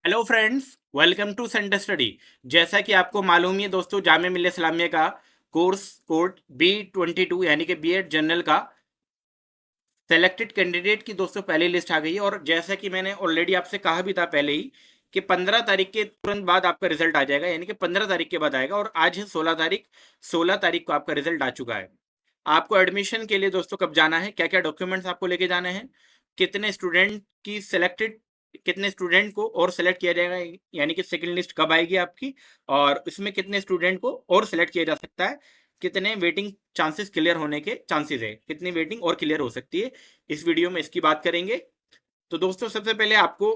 Hello friends, welcome to centre study. जैसा कि आपको मालूम ही है दोस्तों, जामिया मिल्लिया इस्लामिया का कोर्स कोड B22 यानी कि बीएड जनरल का सेलेक्टेड कैंडिडेट की दोस्तों पहली लिस्ट आ गई है। और जैसा कि मैंने ऑलरेडी आपसे कहा भी था पहले ही कि 15 तारीख के तुरंत बाद आपका रिजल्ट आ जाएगा, यानी कि 15 तारीख के बाद आएगा। और आज है 16 तारीख, 16 तारीख को आपका रिजल्ट आ चुका है। आपको एडमिशन के लिए दोस्तों कब जाना है, क्या क्या डॉक्यूमेंट्स आपको लेके जाने हैं, कितने स्टूडेंट की सिलेक्टेड, कितने स्टूडेंट को और सिलेक्ट किया जाएगा, यानी कि सेकंड लिस्ट कब आएगी आपकी, और उसमें कितने स्टूडेंट को और सिलेक्ट किया जा सकता है, कितने वेटिंग चांसेस क्लियर होने के चांसेस है, कितनी वेटिंग और क्लियर हो सकती है, इस वीडियो में इसकी बात करेंगे। तो दोस्तों सबसे पहले आपको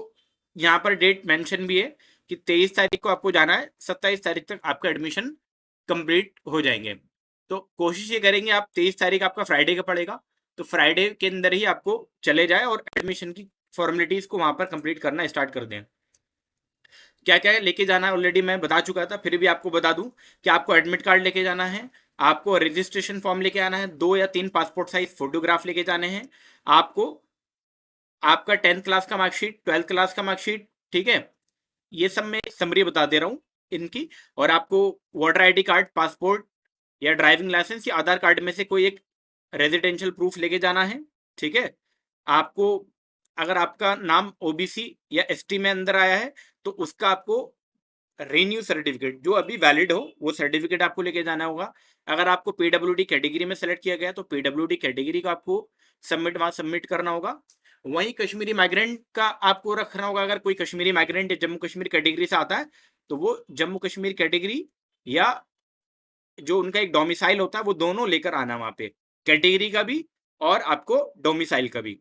यहाँ पर डेट मेंशन भी है कि 23 तारीख को आपको जाना है, 27 तारीख तक आपका एडमिशन कंप्लीट हो जाएंगे। तो कोशिश ये करेंगे, आप 23 तारीख आपका फ्राइडे का पड़ेगा, तो फ्राइडे के अंदर ही आपको चले जाए और एडमिशन की फॉर्मेलिटीज को वहां पर कंप्लीट करना स्टार्ट कर दें। क्या क्या लेके जाना है ऑलरेडी मैं बता चुका था, फिर भी आपको बता दूं कि आपको एडमिट कार्ड लेके जाना है, आपको रजिस्ट्रेशन फॉर्म लेके आना है, 2 या 3 पासपोर्ट साइज फोटोग्राफ लेके जाने हैं, आपको आपका 10th क्लास का मार्कशीट, 12th क्लास का मार्कशीट, ठीक है। ये सब मैं समरी बता दे रहा हूँ इनकी। और आपको वोटर आईडी कार्ड, पासपोर्ट या ड्राइविंग लाइसेंस या आधार कार्ड में से कोई एक रेजिडेंशियल प्रूफ लेके जाना है, ठीक है। आपको अगर आपका नाम ओबीसी या एसटी में अंदर आया है तो उसका आपको रीन्यू सर्टिफिकेट जो अभी वैलिड हो वो सर्टिफिकेट आपको लेके जाना होगा। अगर आपको पीडब्ल्यूडी कैटेगरी में सेलेक्ट किया गया तो पीडब्ल्यूडी कैटेगरी को आपको सबमिट वहां सबमिट करना होगा। वहीं कश्मीरी माइग्रेंट का आपको रखना होगा। अगर कोई कश्मीरी माइग्रेंट जम्मू कश्मीर कैटेगरी से आता है तो वो जम्मू कश्मीर कैटेगरी या जो उनका एक डोमिसाइल होता है वो दोनों लेकर आना वहां पे, कैटेगरी का भी और आपको डोमिसाइल का भी।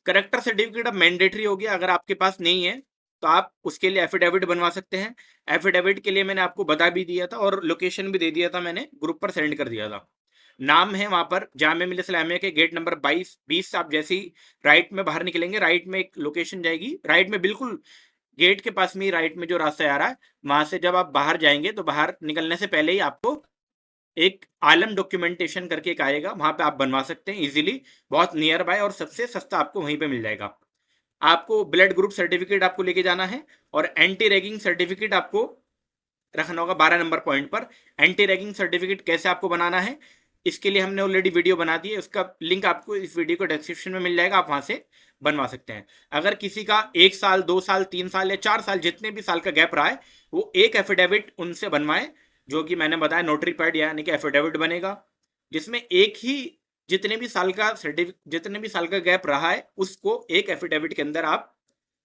करेक्टर सर्टिफिकेट अब मैंडेटरी हो गया, अगर आपके पास नहीं है तो आप उसके लिए एफिडेविट बनवा सकते हैं। एफिडेविट के लिए मैंने आपको बता भी दिया था और लोकेशन भी दे दिया था, मैंने ग्रुप पर सेंड कर दिया था। नाम है वहां पर जामिया मिल्लिया इस्लामिया के गेट नंबर 22-20 से आप जैसे ही राइट में बाहर निकलेंगे, राइट में एक लोकेशन जाएगी, राइट में बिल्कुल गेट के पास में ही राइट में जो रास्ता आ रहा है वहां से जब आप बाहर जाएंगे तो बाहर निकलने से पहले ही आपको एक आलम डॉक्यूमेंटेशन करके एक आएगा, वहां पे आप बनवा सकते हैं इजीली, बहुत नियर बाय और सबसे सस्ता आपको वहीं पे मिल जाएगा। आपको ब्लड ग्रुप सर्टिफिकेट आपको लेके जाना है और एंटी रैगिंग सर्टिफिकेट आपको रखना होगा 12 नंबर पॉइंट पर। एंटी रैगिंग सर्टिफिकेट कैसे आपको बनाना है इसके लिए हमने ऑलरेडी वीडियो बना दी है, उसका लिंक आपको इस वीडियो को डिस्क्रिप्शन में मिल जाएगा, आप वहां से बनवा सकते हैं। अगर किसी का 1 साल 2 साल 3 साल या 4 साल जितने भी साल का गैप रहा है वो एक एफिडेविट उनसे बनवाए, जो कि मैंने बताया नोटरी पैड यानी कि एफिडेविट बनेगा, जिसमें एक ही जितने भी साल का सर्टिफिकेट, जितने भी साल का गैप रहा है उसको एक एफिडेविट के अंदर आप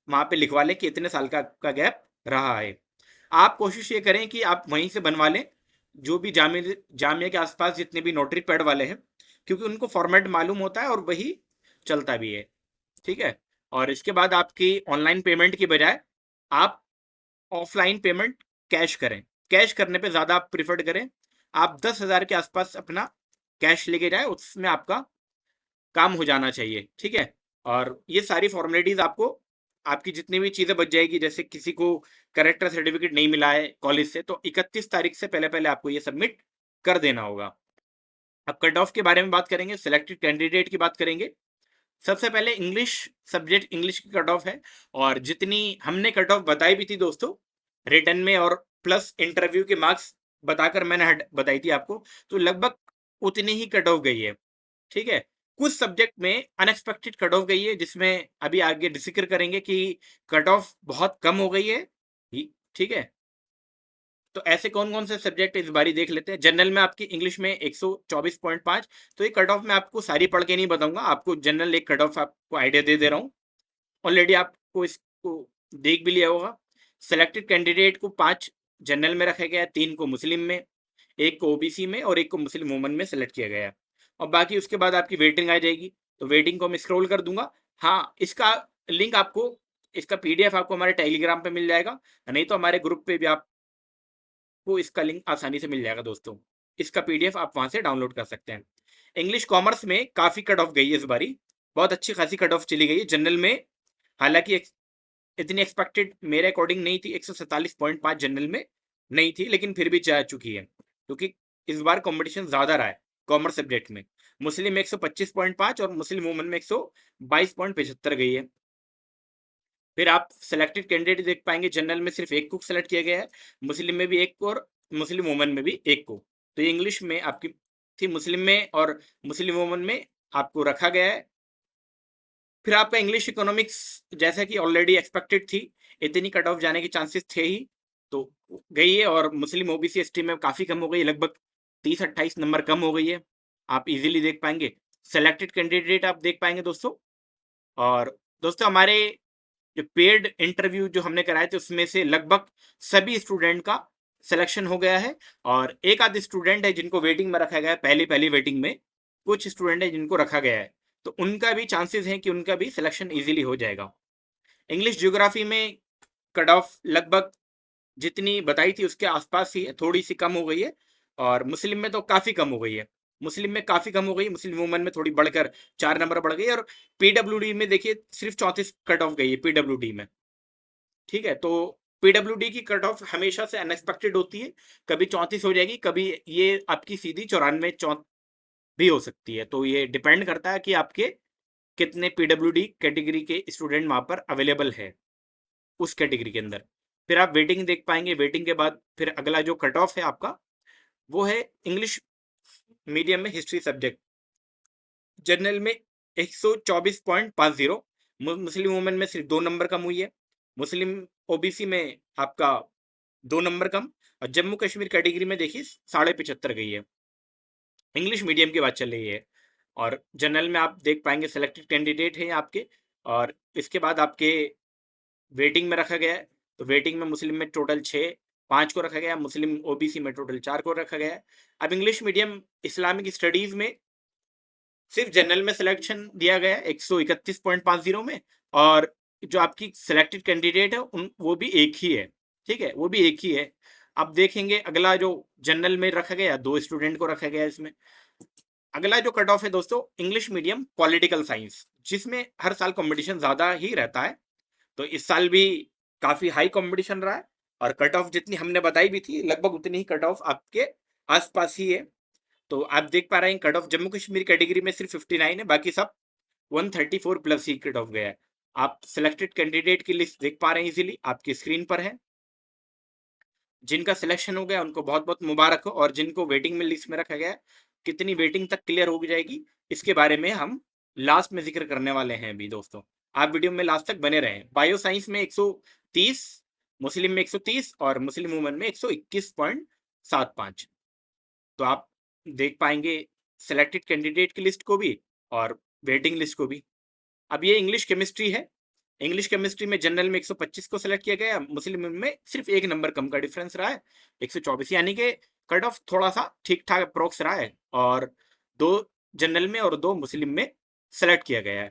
वहां पे लिखवा लें कि इतने साल का गैप रहा है। आप कोशिश ये करें कि आप वहीं से बनवा लें, जो भी जामिया के आसपास जितने भी नोटरी पैड वाले हैं, क्योंकि उनको फॉर्मेट मालूम होता है और वही चलता भी है, ठीक है। और इसके बाद आपकी ऑनलाइन पेमेंट की बजाय आप ऑफलाइन पेमेंट कैश करें, कैश करने पे ज़्यादा आप प्रिफर्ड करें। आप 10,000 के आसपास अपना कैश लेके जाए, उसमें आपका काम हो जाना चाहिए, ठीक है। और ये सारी फॉर्मेलिटीज आपको, आपकी जितनी भी चीज़ें बच जाएगी, जैसे किसी को करेक्टर सर्टिफिकेट नहीं मिला है कॉलेज से तो 31 तारीख से पहले पहले आपको ये सबमिट कर देना होगा। अब कट ऑफ के बारे में बात करेंगे, सिलेक्टेड कैंडिडेट की बात करेंगे। सबसे पहले इंग्लिश सब्जेक्ट, इंग्लिश की कट ऑफ है, और जितनी हमने कट ऑफ बताई भी थी दोस्तों रिटर्न में और प्लस इंटरव्यू के मार्क्स बताकर मैंने बताई थी आपको, तो लगभग उतनी ही कट ऑफ गई है, ठीक है। कुछ सब्जेक्ट में अनएक्सपेक्टेड कट ऑफ गई है, जिसमें अभी आगे जिक्र करेंगे कि कट ऑफ बहुत कम हो गई है, ठीक है। तो ऐसे कौन कौन से सब्जेक्ट इस बारी देख लेते हैं। जनरल में आपकी इंग्लिश में 124.5, तो ये कट ऑफ मैं आपको सारी पढ़ के नहीं बताऊंगा, आपको जनरल एक कट ऑफ आपको आइडिया दे दे रहा हूँ, ऑलरेडी आपको इसको देख भी लिया होगा। सेलेक्टेड कैंडिडेट को 5 जनरल में रखा गया है, 3 को मुस्लिम में, 1 को ओबीसी में और 1 को मुस्लिम वुमन में सेलेक्ट किया गया है। और बाकी उसके बाद आपकी वेटिंग आ जाएगी, तो वेटिंग को मैं स्क्रॉल कर दूंगा। हाँ, इसका लिंक आपको, इसका पीडीएफ आपको हमारे टेलीग्राम पे मिल जाएगा, नहीं तो हमारे ग्रुप पे भी आपको इसका लिंक आसानी से मिल जाएगा दोस्तों। इसका पीडीएफ आप वहां से डाउनलोड कर सकते हैं। इंग्लिश कॉमर्स में काफ़ी कट ऑफ गई है इस बारी, बहुत अच्छी खासी कट ऑफ चली गई है जनरल में, हालांकि इतनी एक्सपेक्टेड मेरे अकॉर्डिंग नहीं थी, 147.5 जनरल में नहीं थी, लेकिन फिर भी जा चुकी है क्योंकि इस बार कंपटीशन ज़्यादा रहा है कॉमर्स सब्जेक्ट में। मुस्लिम में 125.5 और मुस्लिम वुमन में 122.75 गई है। फिर आप सेलेक्टेड कैंडिडेट देख पाएंगे, जनरल में सिर्फ एक को सेलेक्ट किया गया है, मुस्लिम में भी एक को और मुस्लिम वुमन में भी एक को। तो ये इंग्लिश में आपकी थी, मुस्लिम में और मुस्लिम वुमन में आपको रखा गया है। फिर आपका इंग्लिश इकोनॉमिक्स जैसा कि ऑलरेडी एक्सपेक्टेड थी, इतनी कट ऑफ जाने के चांसेस थे ही, तो गई है। और मुस्लिम ओबीसी एसटी में काफ़ी कम हो गई है, लगभग 30-28 नंबर कम हो गई है, आप इजीली देख पाएंगे। सेलेक्टेड कैंडिडेट आप देख पाएंगे दोस्तों। और दोस्तों हमारे जो पेड इंटरव्यू जो हमने कराए थे उसमें से लगभग सभी स्टूडेंट का सिलेक्शन हो गया है, और एक आध स्टूडेंट है जिनको वेटिंग में रखा गया है, पहली पहली वेटिंग में कुछ स्टूडेंट है जिनको रखा गया है, तो उनका भी चांसेस हैं कि उनका भी सिलेक्शन इजीली हो जाएगा। इंग्लिश ज्योग्राफी में कट ऑफ लगभग जितनी बताई थी उसके आसपास ही है, थोड़ी सी कम हो गई है, और मुस्लिम में तो काफ़ी कम हो गई है, मुस्लिम में काफ़ी कम हो गई, मुस्लिम वुमन में थोड़ी बढ़कर 4 नंबर बढ़ गई, और पीडब्ल्यूडी में देखिए सिर्फ 34 कट ऑफ गई है पीडब्ल्यूडी में। ठीक है, तो पीडब्ल्यूडी की कट ऑफ हमेशा से अनएक्सपेक्टेड होती है, कभी 34 हो जाएगी, कभी ये आपकी सीधी 94 भी हो सकती है, तो ये डिपेंड करता है कि आपके कितने पीडब्ल्यूडी कैटेगरी के स्टूडेंट वहाँ पर अवेलेबल है उस कैटेगरी के अंदर। फिर आप वेटिंग देख पाएंगे, वेटिंग के बाद फिर अगला जो कट ऑफ है आपका वो है इंग्लिश मीडियम में हिस्ट्री सब्जेक्ट, जनरल में 124.50, मुस्लिम वुमेन में सिर्फ 2 नंबर कम हुई है, मुस्लिम ओबीसी में आपका 2 नंबर कम, और जम्मू कश्मीर कैटेगरी में देखिए 75.5 गई है। इंग्लिश मीडियम की बात चल रही है। और जनरल में आप देख पाएंगे सेलेक्टेड कैंडिडेट हैं आपके, और इसके बाद आपके वेटिंग में रखा गया है, तो वेटिंग में मुस्लिम में टोटल 5 को रखा गया है, मुस्लिम ओबीसी में टोटल 4 को रखा गया है। अब इंग्लिश मीडियम इस्लामिक स्टडीज में सिर्फ जनरल में सिलेक्शन दिया गया है 131.50 में, और जो आपकी सिलेक्टेड कैंडिडेट है उन वो भी एक ही है। ठीक है, वो भी एक ही है। अब देखेंगे अगला जो जनरल में रखा गया, 2 स्टूडेंट को रखा गया इसमें। अगला जो कट ऑफ है दोस्तों इंग्लिश मीडियम पॉलिटिकल साइंस, जिसमें हर साल कंपटीशन ज़्यादा ही रहता है, तो इस साल भी काफ़ी हाई कंपटीशन रहा है, और कट ऑफ जितनी हमने बताई भी थी लगभग उतनी ही कट ऑफ आपके आसपास ही है। तो आप देख पा रहे हैं cut off Jammu Kashmir category में सिर्फ 59 है, बाकी सब 134 प्लस ही कट ऑफ गया है। आप सिलेक्टेड कैंडिडेट की लिस्ट देख पा रहे हैं इजीली आपकी स्क्रीन पर है। जिनका सिलेक्शन हो गया उनको बहुत बहुत मुबारक हो, और जिनको वेटिंग में लिस्ट में रखा गया है कितनी वेटिंग तक क्लियर हो जाएगी इसके बारे में हम लास्ट में जिक्र करने वाले हैं अभी दोस्तों, आप वीडियो में लास्ट तक बने रहें। बायो साइंस में 130, मुस्लिम में 130, और मुस्लिम वुमन में 121.75। तो आप देख पाएंगे सेलेक्टेड कैंडिडेट की लिस्ट को भी और वेटिंग लिस्ट को भी। अब ये इंग्लिश केमिस्ट्री है, इंग्लिश केमिस्ट्री में जनरल में 125 को सेलेक्ट किया गया, मुस्लिम में सिर्फ 1 नंबर कम का डिफरेंस रहा है 124, यानी कि कट ऑफ थोड़ा सा ठीक ठाक अप्रोक्स रहा है, और 2 जनरल में और 2 मुस्लिम में सेलेक्ट किया गया है।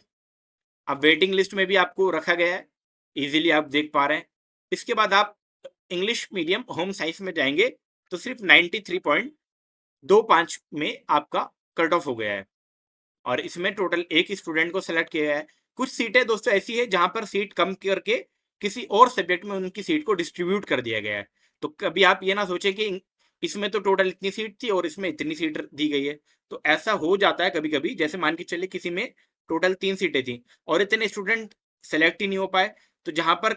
अब वेटिंग लिस्ट में भी आपको रखा गया है, इजीली आप देख पा रहे हैं। इसके बाद आप इंग्लिश मीडियम होम साइंस में जाएंगे तो सिर्फ 93.25 में आपका कट ऑफ हो गया है, और इसमें टोटल एक ही स्टूडेंट को सेलेक्ट किया है। कुछ सीटें दोस्तों ऐसी है जहां पर सीट कम करके किसी और सब्जेक्ट में उनकी सीट को डिस्ट्रीब्यूट कर दिया गया है, तो कभी आप ये ना सोचें कि इसमें तो टोटल इतनी सीट थी और इसमें इतनी सीट दी गई है, तो ऐसा हो जाता है कभी कभी। जैसे मान के चलिए किसी में टोटल 3 सीटें थी और इतने स्टूडेंट सेलेक्ट ही नहीं हो पाए, तो जहां पर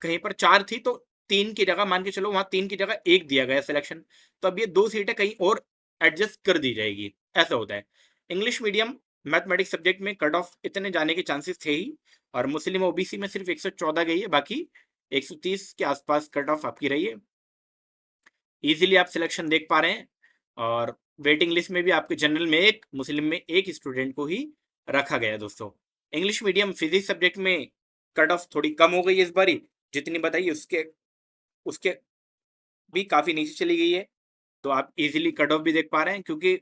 कहीं पर 4 थी तो 3 की जगह मान के चलो वहां 3 की जगह 1 दिया गया सिलेक्शन, तो अब ये 2 सीटें कहीं और एडजस्ट कर दी जाएगी, ऐसा होता है। इंग्लिश मीडियम मैथमेटिक्स सब्जेक्ट में कट ऑफ इतने जाने के चांसेस थे ही, और मुस्लिम ओबीसी में सिर्फ 114 गई है, बाकी 130 के आसपास कट ऑफ आपकी रही है। इजीली आप सिलेक्शन देख पा रहे हैं, और वेटिंग लिस्ट में भी आपके जनरल में 1, मुस्लिम में 1 स्टूडेंट को ही रखा गया दोस्तों। इंग्लिश मीडियम फिजिक्स सब्जेक्ट में कट ऑफ थोड़ी कम हो गई है इस बारी, जितनी बताइए उसके उसके भी काफ़ी नीचे चली गई है, तो आप इजीली कट ऑफ भी देख पा रहे हैं, क्योंकि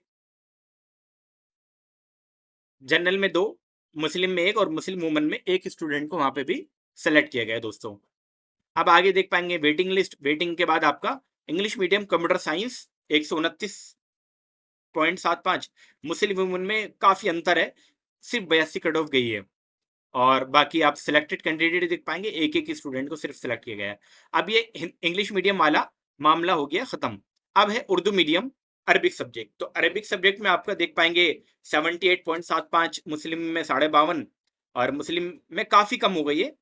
जनरल में 2, मुस्लिम में 1 और मुस्लिम वुमन में 1 स्टूडेंट को वहां पे भी सेलेक्ट किया गया है दोस्तों। अब आगे देख पाएंगे वेटिंग लिस्ट, वेटिंग के बाद आपका इंग्लिश मीडियम कंप्यूटर साइंस 129.75, मुस्लिम वुमन में काफ़ी अंतर है, सिर्फ 82 कट ऑफ गई है, और बाकी आप सिलेक्टेड कैंडिडेट देख पाएंगे एक एक स्टूडेंट को सिर्फ सेलेक्ट किया गया है। अब ये इंग्लिश मीडियम वाला मामला हो गया खत्म। अब है उर्दू मीडियम अरबिक सब्जेक्ट, तो अरबिक सब्जेक्ट में आपका देख पाएंगे 78.75, मुस्लिम में 52.5, और मुस्लिम में काफ़ी कम हो गई है,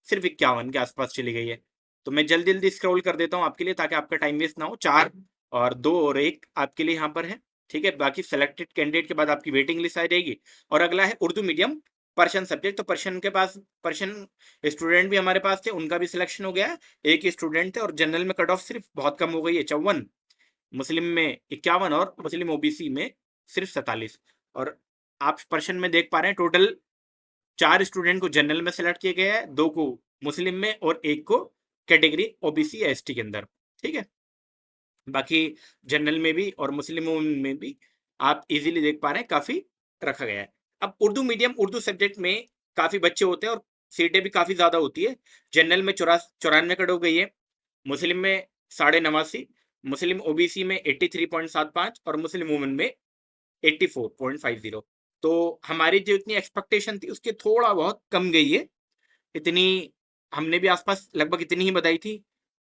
सिर्फ 51 के आसपास चली गई है। तो मैं जल्दी जल्दी स्क्रॉल कर देता हूँ आपके लिए, ताकि आपका टाइम वेस्ट ना हो। 4 और 2 और 1 आपके लिए यहाँ पर है, ठीक है। बाकी सेलेक्टेड कैंडिडेट के बाद आपकी वेटिंग लिस्ट आ जाएगी। और अगला है उर्दू मीडियम पर्शियन सब्जेक्ट। तो पर्शियन स्टूडेंट भी हमारे पास थे, उनका भी सिलेक्शन हो गया है। एक ही स्टूडेंट थे और जनरल में कट ऑफ सिर्फ बहुत कम हो गई है, 54, मुस्लिम में 51 और मुस्लिम ओबीसी में सिर्फ 47। और आप पर्शियन में देख पा रहे हैं टोटल 4 स्टूडेंट को जनरल में सेलेक्ट किया गया है, 2 को मुस्लिम में और 1 को कैटेगरी ओबीसी या एसटी के अंदर, ठीक है। बाकी जनरल में भी और मुस्लिम में भी आप इजीली देख पा रहे हैं काफी रखा गया है। अब उर्दू मीडियम उर्दू सब्जेक्ट में काफी बच्चे होते हैं और सीटें भी काफी ज्यादा होती है। जनरल में 94 कट हो गई है, मुस्लिम में 89.5, मुस्लिम ओबीसी में 83.75 और मुस्लिम वुमेन में 84.50। तो हमारी जो इतनी एक्सपेक्टेशन थी उसके थोड़ा बहुत कम गई है। इतनी हमने भी आसपास लगभग इतनी ही बताई थी।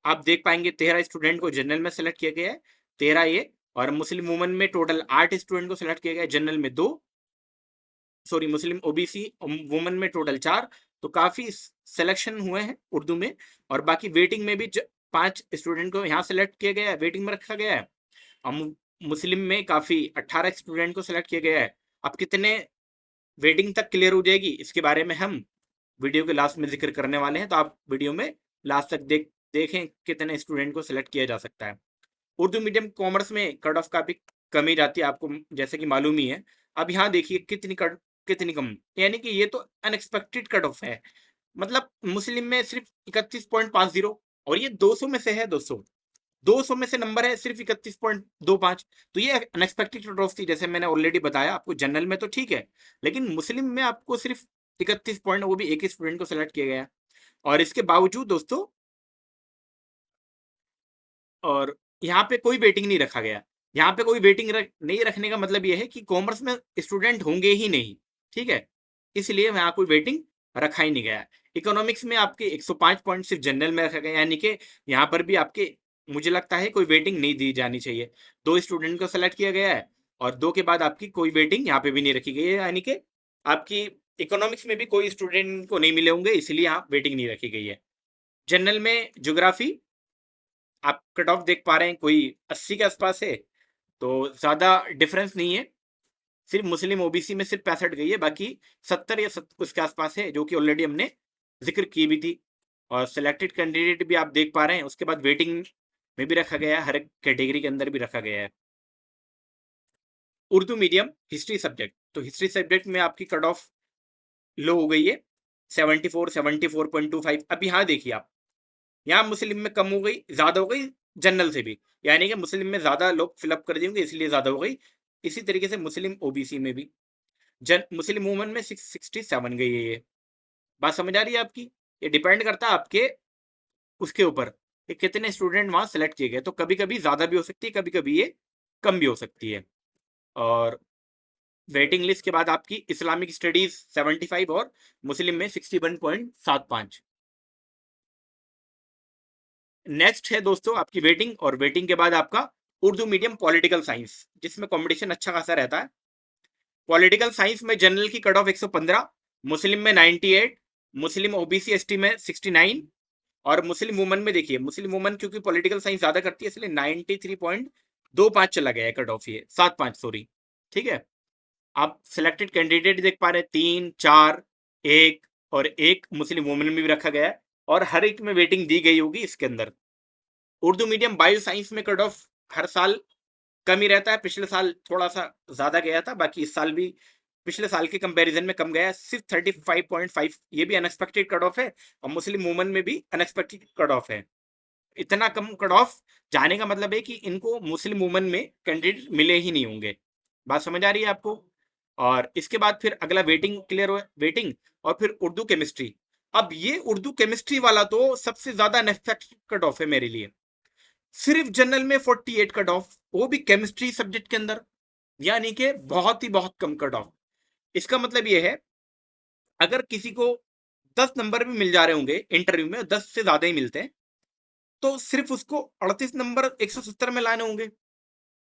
आप देख पाएंगे 13 स्टूडेंट को जनरल में सेलेक्ट किया गया है, 13 ये। और मुस्लिम वुमेन में टोटल 8 स्टूडेंट को सेलेक्ट किया गया है, जनरल में 2, सॉरी मुस्लिम ओबीसी वुमेन में टोटल 4। तो काफी सिलेक्शन हुए हैं उर्दू में। और बाकी वेटिंग में भी 5 स्टूडेंट को यहाँ सेलेक्ट किया गया है, वेटिंग में रखा गया है। और मुस्लिम में काफी 18 स्टूडेंट को सेलेक्ट किया गया है। अब कितने वेटिंग तक क्लियर हो जाएगी इसके बारे में हम वीडियो के लास्ट में जिक्र करने वाले हैं। तो आप वीडियो में लास्ट तक देखें कितने स्टूडेंट को सिलेक्ट किया जा सकता है। उर्दू मीडियम कॉमर्स में कट ऑफ काफी कमी जाती है, आपको जैसे कि मालूम ही है। अब यहाँ देखिए कितनी कम, यानी कि ये तो अनएक्सपेक्टेड कट ऑफ है। मतलब मुस्लिम में सिर्फ 31.50 और ये 200 में से है, 200 में से नंबर है सिर्फ 31.25। तो ये अनएक्सपेक्टेड कट ऑफ थी। जैसे मैंने ऑलरेडी बताया आपको, जनरल में तो ठीक है, लेकिन मुस्लिम में आपको सिर्फ 31 पॉइंट, वो भी एक ही स्टूडेंट को सेलेक्ट किया गया। और इसके बावजूद दोस्तों, और यहाँ पे कोई वेटिंग नहीं रखा गया। यहाँ पे कोई वेटिंग नहीं रखने का मतलब ये है कि कॉमर्स में स्टूडेंट होंगे ही नहीं, ठीक है, इसलिए यहाँ कोई वेटिंग रखा ही नहीं गया। इकोनॉमिक्स में आपके 105 पॉइंट सिर्फ जनरल में रखा गया, यानी कि यहाँ पर भी आपके, मुझे लगता है कोई वेटिंग नहीं दी जानी चाहिए। 2 स्टूडेंट को सेलेक्ट किया गया है और 2 के बाद आपकी कोई वेटिंग यहाँ पे भी नहीं रखी गई है, यानी कि आपकी इकोनॉमिक्स में भी कोई स्टूडेंट को नहीं मिले होंगे, इसलिए यहाँ वेटिंग नहीं रखी गई है। जनरल में ज्योग्राफी आप कट ऑफ देख पा रहे हैं कोई 80 के आसपास है, तो ज्यादा डिफरेंस नहीं है। सिर्फ मुस्लिम ओबीसी में सिर्फ 65 गई है, बाकी 70 या 70 उसके आसपास है, जो कि ऑलरेडी हमने जिक्र की भी थी। और सिलेक्टेड कैंडिडेट भी आप देख पा रहे हैं, उसके बाद वेटिंग में भी रखा गया है, हर एक कैटेगरी के अंदर भी रखा गया है। उर्दू मीडियम हिस्ट्री सब्जेक्ट, तो हिस्ट्री सब्जेक्ट में आपकी कट ऑफ लो हो गई है, 74, 74.25। अब यहाँ देखिए आप, यहाँ मुस्लिम में कम हो गई, ज्यादा हो गई जनरल से भी, यानी कि मुस्लिम में ज्यादा लोग फिलअप कर देंगे इसलिए ज्यादा हो गई। इसी तरीके से मुस्लिम ओबीसी में भी मुस्लिम वुमन में 67 गई है। ये बात समझ आ रही है आपकी? ये डिपेंड करता है आपके उसके ऊपर कि कितने स्टूडेंट वहां सेलेक्ट किए गए। तो कभी कभी ज्यादा भी हो सकती है, कभी कभी ये कम भी हो सकती है। और वेटिंग लिस्ट के बाद आपकी इस्लामिक स्टडीज 75 और मुस्लिम में 61.75। नेक्स्ट है दोस्तों आपकी वेटिंग, और वेटिंग के बाद आपका उर्दू मीडियम पॉलिटिकल साइंस, जिसमें कंपटीशन अच्छा खासा रहता है। पॉलिटिकल साइंस में जनरल की कट ऑफ 115, मुस्लिम में 98, मुस्लिम ओबीसी एसटी में 69, और मुस्लिम वुमन में देखिए, मुस्लिम वुमन क्योंकि पॉलिटिकल साइंस ज्यादा करती है इसलिए 93.25 चला गया है कट ऑफ, ये 75 सॉरी, ठीक है। आप सिलेक्टेड कैंडिडेट देख पा रहे हैं, 3, 4, 1 और 1 मुस्लिम वुमन में भी रखा गया है, और हर एक में वेटिंग दी गई होगी इसके अंदर। उर्दू मीडियम बायो साइंस में कट ऑफ हर साल कम ही रहता है, पिछले साल थोड़ा सा ज्यादा गया था, बाकी इस साल भी पिछले साल के कंपैरिजन में कम गया है, सिर्फ 35.5। ये भी अनएक्सपेक्टेड कट ऑफ है, और मुस्लिम वुमन में भी अनएक्सपेक्टेड कट ऑफ है। इतना कम कट ऑफ जाने का मतलब है कि इनको मुस्लिम वुमन में कैंडिडेट मिले ही नहीं होंगे। बात समझ आ रही है आपको? और इसके बाद फिर अगला वेटिंग क्लियर हो, वेटिंग और फिर उर्दू केमिस्ट्री। अब ये उर्दू केमिस्ट्री वाला तो सबसे ज्यादा अनएक्सपेक्टेड कट ऑफ है मेरे लिए। सिर्फ जनरल में 48 कट ऑफ, वो भी केमिस्ट्री सब्जेक्ट के अंदर, यानी कि बहुत ही बहुत कम कट ऑफ। इसका मतलब ये है, अगर किसी को 10 नंबर भी मिल जा रहे होंगे इंटरव्यू में, 10 से ज्यादा ही मिलते हैं, तो सिर्फ उसको 38 नंबर 170 में लाने होंगे।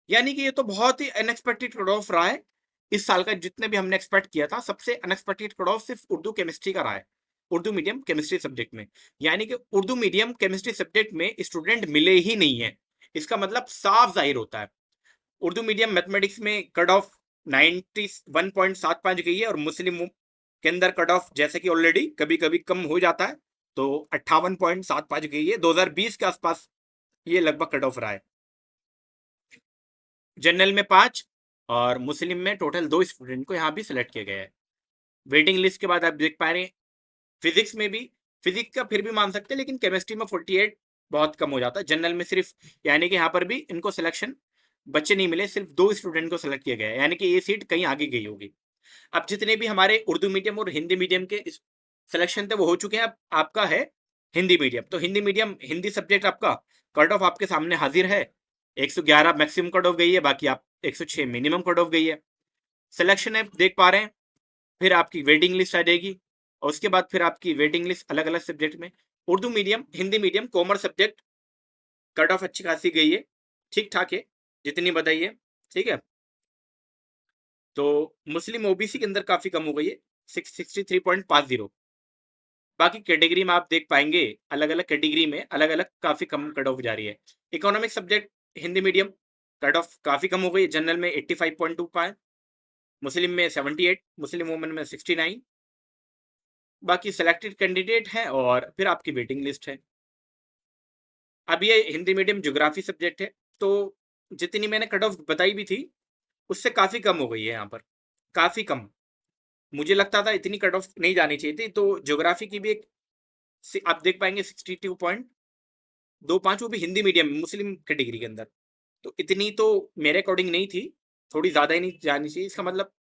यानी कि ये तो बहुत ही अनएक्सपेक्टेड कट ऑफ रहा है इस साल का। जितने भी हमने एक्सपेक्ट किया था, सबसे अनएक्सपेक्टेड कट ऑफ सिर्फ उर्दू केमिस्ट्री का रहा है। उर्दू मीडियम केमिस्ट्री सब्जेक्ट में, यानी कि उर्दू मीडियम केमिस्ट्री सब्जेक्ट में स्टूडेंट मिले ही नहीं है। इसका मतलब साफ जाहिर होता है उर्दू मीडियम मैथमेटिक्स में कट ऑफ 91.75 गई है, और मुस्लिम के अंदर कट ऑफ जैसे कि ऑलरेडी कभी कभी कम हो जाता है, तो 58.75 गई है। 2020 के आसपास ये लगभग कट ऑफ रहा है। जनरल में 5 और मुस्लिम में टोटल 2 स्टूडेंट को यहाँ भी सिलेक्ट किया गया है। वेटिंग लिस्ट के बाद आप देख पा रहे हैं फिजिक्स में भी, फिजिक्स का फिर भी मान सकते हैं, लेकिन केमिस्ट्री में 48 बहुत कम हो जाता है। जनरल में सिर्फ, यानी कि यहाँ पर भी इनको सिलेक्शन बच्चे नहीं मिले, सिर्फ 2 स्टूडेंट को सिलेक्ट किया गया है, यानी कि ये सीट कहीं आगे गई होगी। अब जितने भी हमारे उर्दू मीडियम और हिंदी मीडियम के सिलेक्शन थे वो हो चुके हैं। अब आपका है हिंदी मीडियम, तो हिंदी मीडियम हिंदी सब्जेक्ट आपका कट ऑफ आपके सामने हाजिर है। 111 मैक्सिमम कट ऑफ गई है, बाकी आप 106 मिनिमम कट ऑफ गई है। सिलेक्शन है देख पा रहे हैं, फिर आपकी वेटिंग लिस्ट आ जाएगी, और उसके बाद फिर आपकी वेटिंग लिस्ट अलग अलग सब्जेक्ट में। Urdu medium, Hindi medium, commerce subject cut off अच्छी खासी गई है, ठीक ठाक है जितनी बताइए, ठीक है। तो मुस्लिम ओबीसी के अंदर काफी कम हो गई है, 663.50। बाकी कैटेगरी में आप देख पाएंगे अलग अलग कैटेगरी में अलग अलग काफी कम कट ऑफ जा रही है। Economic subject Hindi medium cut off काफी कम हो गई, जनरल में 85.25, मुस्लिम में 78, मुस्लिम वुमेन में 69। बाकी सिलेक्टेड कैंडिडेट है और फिर आपकी वेटिंग लिस्ट है। अब ये हिंदी मीडियम ज्योग्राफी सब्जेक्ट है, तो जितनी मैंने कट ऑफ बताई भी थी उससे काफी कम हो गई है यहाँ पर, काफी कम। मुझे लगता था इतनी कट ऑफ नहीं जानी चाहिए थी। तो ज्योग्राफी की भी एक आप देख पाएंगे 62.25, वो भी हिंदी मीडियम मुस्लिम कैटेगरी के अंदर। तो इतनी तो मेरे अकॉर्डिंग नहीं थी, थोड़ी ज़्यादा ही नहीं जानी चाहिए। इसका मतलब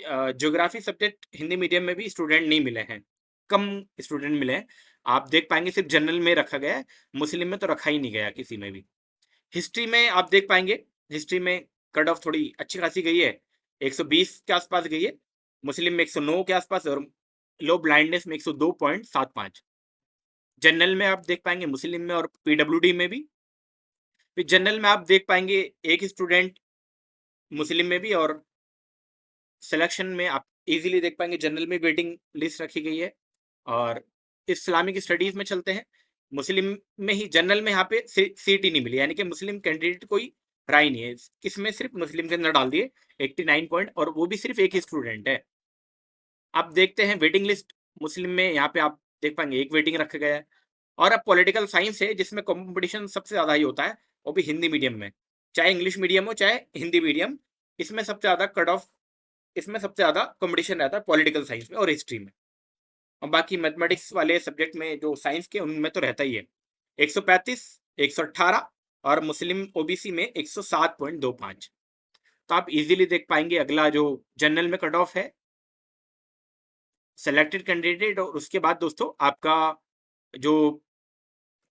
ज्योग्राफी सब्जेक्ट हिंदी मीडियम में भी स्टूडेंट नहीं मिले हैं, कम स्टूडेंट मिले हैं। आप देख पाएंगे सिर्फ जनरल में रखा गया है, मुस्लिम में तो रखा ही नहीं गया किसी में भी। हिस्ट्री में आप देख पाएंगे, हिस्ट्री में कट ऑफ थोड़ी अच्छी खासी गई है, 120 के आसपास गई है, मुस्लिम में 109 के आसपास, और लो ब्लाइंडनेस में 102.75। जनरल में आप देख पाएंगे मुस्लिम में और पीडब्ल्यूडी में भी। फिर जनरल में आप देख पाएंगे एक स्टूडेंट मुस्लिम में भी, और सिलेक्शन में आप इजीली देख पाएंगे जनरल में वेटिंग लिस्ट रखी गई है। और इस्लामिक स्टडीज में चलते हैं, मुस्लिम में ही जनरल में यहाँ पे सीट ही नहीं मिली, यानी कि मुस्लिम कैंडिडेट कोई रहा ही नहीं है, इसमें सिर्फ मुस्लिम के अंदर डाल दिए 89 पॉइंट, और वो भी सिर्फ एक ही स्टूडेंट है। आप देखते हैं वेटिंग लिस्ट, मुस्लिम में यहाँ पे आप देख पाएंगे एक वेटिंग रखा गया है। और अब पॉलिटिकल साइंस है जिसमें कंपटीशन सबसे ज़्यादा ही होता है, वो भी हिंदी मीडियम में, चाहे इंग्लिश मीडियम हो चाहे हिंदी मीडियम, इसमें सबसे ज़्यादा कट ऑफ, इसमें सबसे ज़्यादा कंपटीशन रहता है पॉलिटिकल साइंस में और हिस्ट्री में। और बाकी मैथमेटिक्स वाले सब्जेक्ट में जो साइंस के, उनमें तो रहता ही है 135, 118, और मुस्लिम ओबीसी में 107.25। तो आप इजीली देख पाएंगे अगला जो जनरल में कट ऑफ है सेलेक्टेड कैंडिडेट, और उसके बाद दोस्तों आपका जो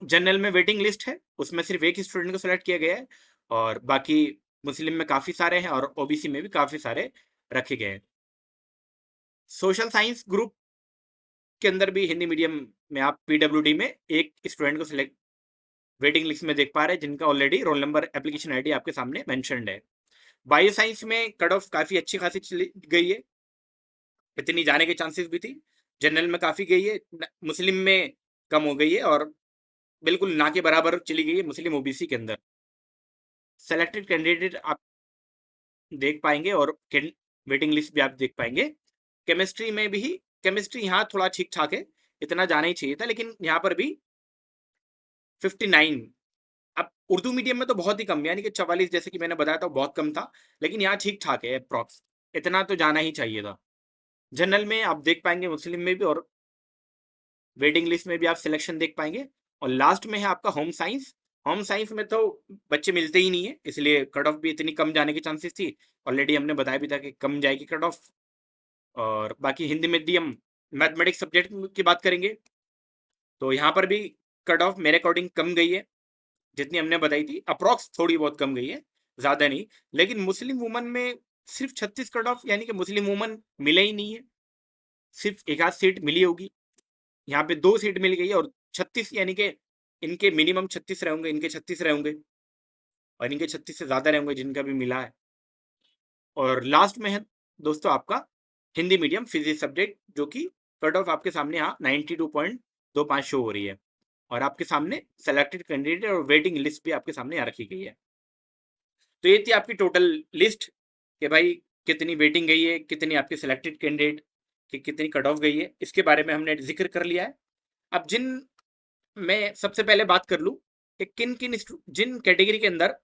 जनरल में वेटिंग लिस्ट है उसमें सिर्फ एक स्टूडेंट को सिलेक्ट किया गया है, और बाकी मुस्लिम में काफ़ी सारे हैं और ओबीसी में भी काफ़ी सारे रखे गए हैं। सोशल साइंस ग्रुप के अंदर भी हिंदी मीडियम में आप पीडब्ल्यूडी में एक स्टूडेंट को सिलेक्ट वेटिंग लिस्ट में देख पा रहे हैं, जिनका already roll number application ID आपके सामने मेंशन्ड है। बायो साइंस में कट ऑफ काफ़ी अच्छी खासी चली गई है, इतनी जाने के चांसेस भी थी। जनरल में काफ़ी गई है, मुस्लिम में कम हो गई है, और बिल्कुल ना के बराबर चली गई है मुस्लिम ओबीसी के अंदर। सेलेक्टेड कैंडिडेट आप देख पाएंगे और वेटिंग लिस्ट भी आप देख पाएंगे। केमिस्ट्री में भी, केमिस्ट्री यहाँ थोड़ा ठीक ठाक है, इतना जाना ही चाहिए था, लेकिन यहाँ पर भी 59। अब उर्दू मीडियम में तो बहुत ही कम, यानी कि 44 जैसे कि मैंने बताया था बहुत कम था, लेकिन यहाँ ठीक ठाक है अप्रॉक्स, इतना तो जाना ही चाहिए था। जनरल में आप देख पाएंगे मुस्लिम में भी, और वेटिंग लिस्ट में भी आप सिलेक्शन देख पाएंगे। और लास्ट में है आपका होम साइंस। होम साइंस में तो बच्चे मिलते ही नहीं है, इसलिए कट ऑफ भी इतनी कम जाने की चांसेस थी, ऑलरेडी हमने बताया भी था कि कम जाएगी कट ऑफ। और बाकी हिंदी मीडियम मैथमेटिक्स सब्जेक्ट की बात करेंगे तो यहाँ पर भी कट ऑफ मेरे अकॉर्डिंग कम गई है, जितनी हमने बताई थी अप्रॉक्स थोड़ी बहुत कम गई है, ज़्यादा नहीं। लेकिन मुस्लिम वुमन में सिर्फ 36 कट ऑफ, यानी कि मुस्लिम वुमन मिले ही नहीं है, सिर्फ एक आध सीट मिली होगी, यहाँ पे 2 सीट मिल गई है, और 36 यानी कि इनके मिनिमम 36 रहे होंगे, इनके 36 रहे होंगे, और इनके 36 से ज़्यादा रहे होंगे जिनका भी मिला है। और लास्ट में है दोस्तों आपका हिंदी मीडियम फिजिक्स सब्जेक्ट, जो कि कट ऑफ आपके सामने यहाँ 92.25 शो हो रही है, और आपके सामने सेलेक्टेड कैंडिडेट और वेटिंग लिस्ट भी आपके सामने यहाँ रखी गई है। तो ये थी आपकी टोटल लिस्ट कि भाई कितनी वेटिंग गई है, कितनी आपकी सिलेक्टेड कैंडिडेट की कितनी कट ऑफ गई है, इसके बारे में हमने जिक्र कर लिया है। अब मैं सबसे पहले बात कर लूँ कि जिन कैटेगरी के अंदर,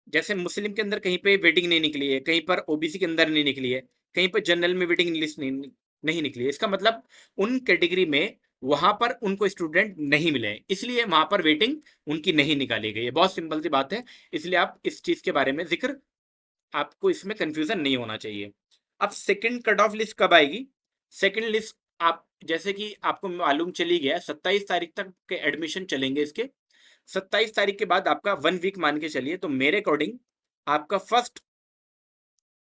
जैसे मुस्लिम के अंदर कहीं पे वेटिंग नहीं निकली है, कहीं पर ओबीसी के अंदर नहीं निकली है, कहीं पर जनरल में वेटिंग लिस्ट नहीं निकली है, इसका मतलब उन कैटेगरी में वहां पर उनको स्टूडेंट नहीं मिले, इसलिए वहां पर वेटिंग उनकी नहीं निकाली गई है। बहुत सिंपल सी बात है, इसलिए आप इस चीज के बारे में जिक्र, आपको इसमें कंफ्यूजन नहीं होना चाहिए। अब सेकंड कट ऑफ लिस्ट कब आएगी? सेकंड लिस्ट आप, जैसे कि आपको मालूम चली गया 27 तारीख तक के एडमिशन चलेंगे इसके। 27 तारीख के बाद आपका 1 वीक मान के चलिए, तो मेरे अकॉर्डिंग आपका 1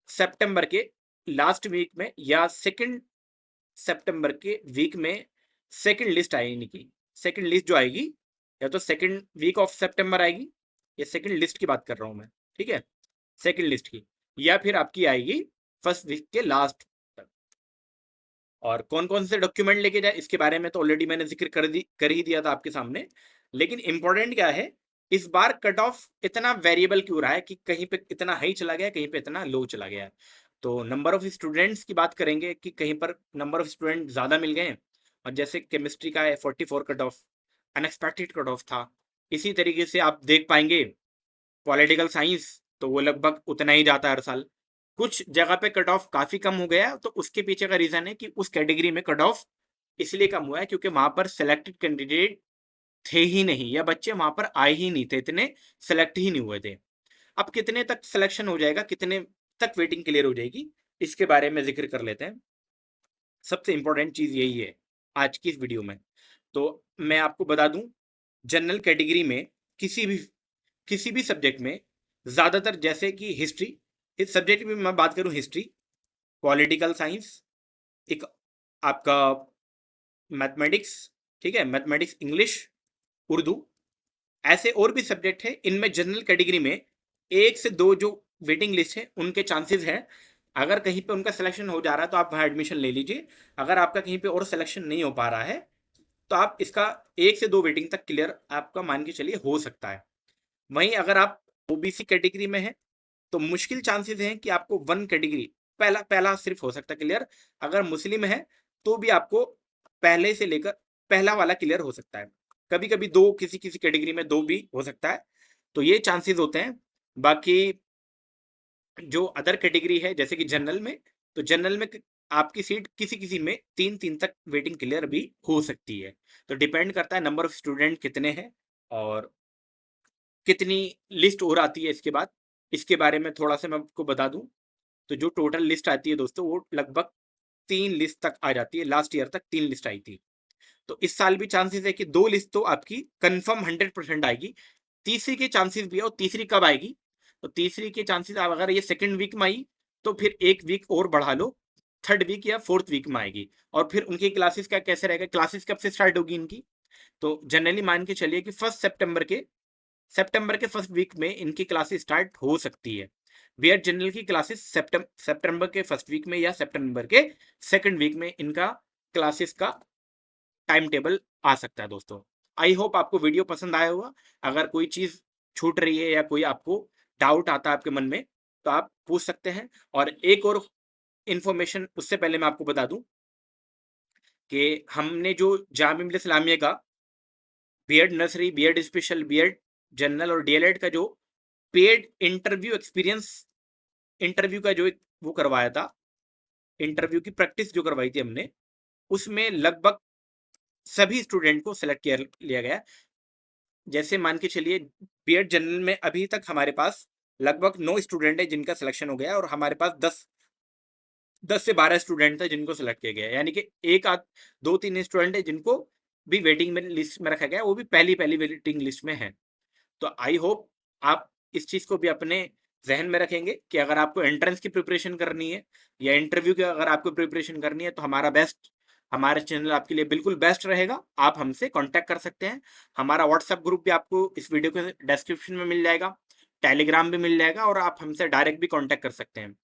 सितंबर के लास्ट वीक में या 2 सितंबर के वीक में सेकंड लिस्ट आएगी की सेकंड लिस्ट जो आएगी, या तो सेकंड वीक ऑफ सितंबर आएगी, या सेकंड लिस्ट की बात कर रहा हूं मैं, ठीक है, सेकंड लिस्ट की, या फिर आपकी आएगी 1 वीक के लास्ट तक। और कौन कौन से डॉक्यूमेंट लेके जाए इसके बारे में तो ऑलरेडी मैंने जिक्र कर ही दिया था आपके सामने। लेकिन इंपॉर्टेंट क्या है, इस बार कट ऑफ इतना वेरिएबल क्यों रहा है कि कहीं पे इतना हाई चला गया, कहीं पे इतना लो चला गया। तो नंबर ऑफ स्टूडेंट्स की बात करेंगे कि कहीं पर नंबर ऑफ स्टूडेंट ज़्यादा मिल गए, और जैसे केमिस्ट्री का है 44 cut off, unexpected cut off था। इसी तरीके से आप देख पाएंगे पॉलिटिकल साइंस, तो वो लगभग उतना ही जाता है हर साल। कुछ जगह पे कट ऑफ काफ़ी कम हो गया, तो उसके पीछे का रीज़न है कि उस कैटेगरी में कट ऑफ इसलिए कम हुआ है क्योंकि वहां पर सेलेक्टेड कैंडिडेट थे ही नहीं, या बच्चे वहां पर आए ही नहीं थे, इतने सेलेक्ट ही नहीं हुए थे। अब कितने तक सिलेक्शन हो जाएगा, कितने तक वेटिंग क्लियर हो जाएगी, इसके बारे में जिक्र कर लेते हैं। सबसे इंपॉर्टेंट चीज यही है आज की इस वीडियो में। तो मैं आपको बता दूं, जनरल कैटेगरी में किसी भी सब्जेक्ट में ज्यादातर, जैसे कि हिस्ट्री, इस सब्जेक्ट में मैं बात करूं, हिस्ट्री, पॉलिटिकल साइंस, एक आपका मैथमेटिक्स, ठीक है, मैथमेटिक्स, इंग्लिश, उर्दू, ऐसे और भी सब्जेक्ट है, इनमें जनरल कैटेगरी में 1 से 2 जो वेटिंग लिस्ट है उनके चांसेस हैं। अगर कहीं पे उनका सिलेक्शन हो जा रहा है तो आप वहाँ एडमिशन ले लीजिए, अगर आपका कहीं पे और सिलेक्शन नहीं हो पा रहा है तो आप इसका 1 से 2 वेटिंग तक क्लियर आपका मान के चलिए हो सकता है। वहीं अगर आप ओबीसी कैटेगरी में है तो मुश्किल चांसेस हैं कि आपको 1 कैटेगरी पहला पहला सिर्फ हो सकता है क्लियर। अगर मुस्लिम है तो भी आपको पहले से लेकर पहला वाला क्लियर हो सकता है, कभी कभी 2, किसी किसी कैटेगरी में 2 भी हो सकता है, तो ये चांसेस होते हैं। बाकी जो अदर कैटेगरी है जैसे कि जनरल में, तो जनरल में आपकी सीट किसी किसी में 3 तक वेटिंग क्लियर भी हो सकती है। तो डिपेंड करता है नंबर ऑफ स्टूडेंट कितने हैं और कितनी लिस्ट और आती है। इसके बाद इसके बारे में थोड़ा सा मैं आपको बता दूं, तो जो टोटल लिस्ट आती है दोस्तों वो लगभग 3 लिस्ट तक आ जाती है। लास्ट ईयर तक 3 लिस्ट आई थी, तो इस साल भी चांसेस है कि 2 लिस्ट तो आपकी कंफर्म 100% आएगी। तीसरी के चांसेस भी है, और तीसरी कब आएगी, तो तीसरी के चांसेस अगर ये सेकंड वीक में आई तो फिर 1 वीक और बढ़ा लो, 3rd वीक या 4th वीक में आएगी। और फिर उनकी क्लासेस का कैसे रहेगा, क्लासेस कब से स्टार्ट होगी इनकी, तो जनरली मान के चलिए कि 1 सितंबर के फर्स्ट वीक में इनकी क्लासेस स्टार्ट हो सकती है। बीएड जनरल की क्लासेस सितंबर के फर्स्ट वीक में या सितंबर के सेकंड वीक में इनका क्लासेस का टाइम टेबल आ सकता है दोस्तों। आई होप आपको वीडियो पसंद आया होगा। अगर कोई चीज़ छूट रही है या कोई आपको डाउट आता है आपके मन में तो आप पूछ सकते हैं। और एक और इन्फॉर्मेशन उससे पहले मैं आपको बता दूं कि हमने जो जामिया मिल्लियत इस्लामिया का BEd nursery, BEd special, BEd general और डीएलएड का जो पेड इंटरव्यू एक्सपीरियंस, इंटरव्यू का जो एक वो करवाया था, इंटरव्यू की प्रैक्टिस जो करवाई थी हमने, उसमें लगभग सभी स्टूडेंट को सिलेक्ट लिया गया। जैसे मान के चलिए बीएड जनरल में अभी तक हमारे पास लगभग 9 स्टूडेंट है जिनका सिलेक्शन हो गया, और हमारे पास 10 से 12 स्टूडेंट थे जिनको सिलेक्ट किया गया, यानी कि 2-3 स्टूडेंट है जिनको भी वेटिंग में लिस्ट में रखा गया, वो भी पहली वेटिंग लिस्ट में है। तो आई होप आप इस चीज़ को भी अपने जहन में रखेंगे कि अगर आपको एंट्रेंस की प्रिपरेशन करनी है या इंटरव्यू की अगर आपको प्रिपरेशन करनी है तो हमारा चैनल आपके लिए बिल्कुल बेस्ट रहेगा। आप हमसे कांटेक्ट कर सकते हैं। हमारा व्हाट्सएप ग्रुप भी आपको इस वीडियो के डिस्क्रिप्शन में मिल जाएगा, टेलीग्राम भी मिल जाएगा, और आप हमसे डायरेक्ट भी कांटेक्ट कर सकते हैं।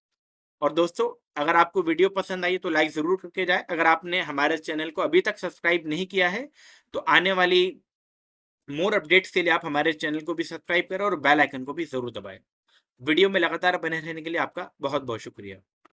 और दोस्तों अगर आपको वीडियो पसंद आई तो लाइक ज़रूर करके जाए। अगर आपने हमारे चैनल को अभी तक सब्सक्राइब नहीं किया है तो आने वाली मोर अपडेट्स के लिए आप हमारे चैनल को भी सब्सक्राइब करें और बेल आइकन को भी ज़रूर दबाएं। वीडियो में लगातार बने रहने के लिए आपका बहुत बहुत शुक्रिया।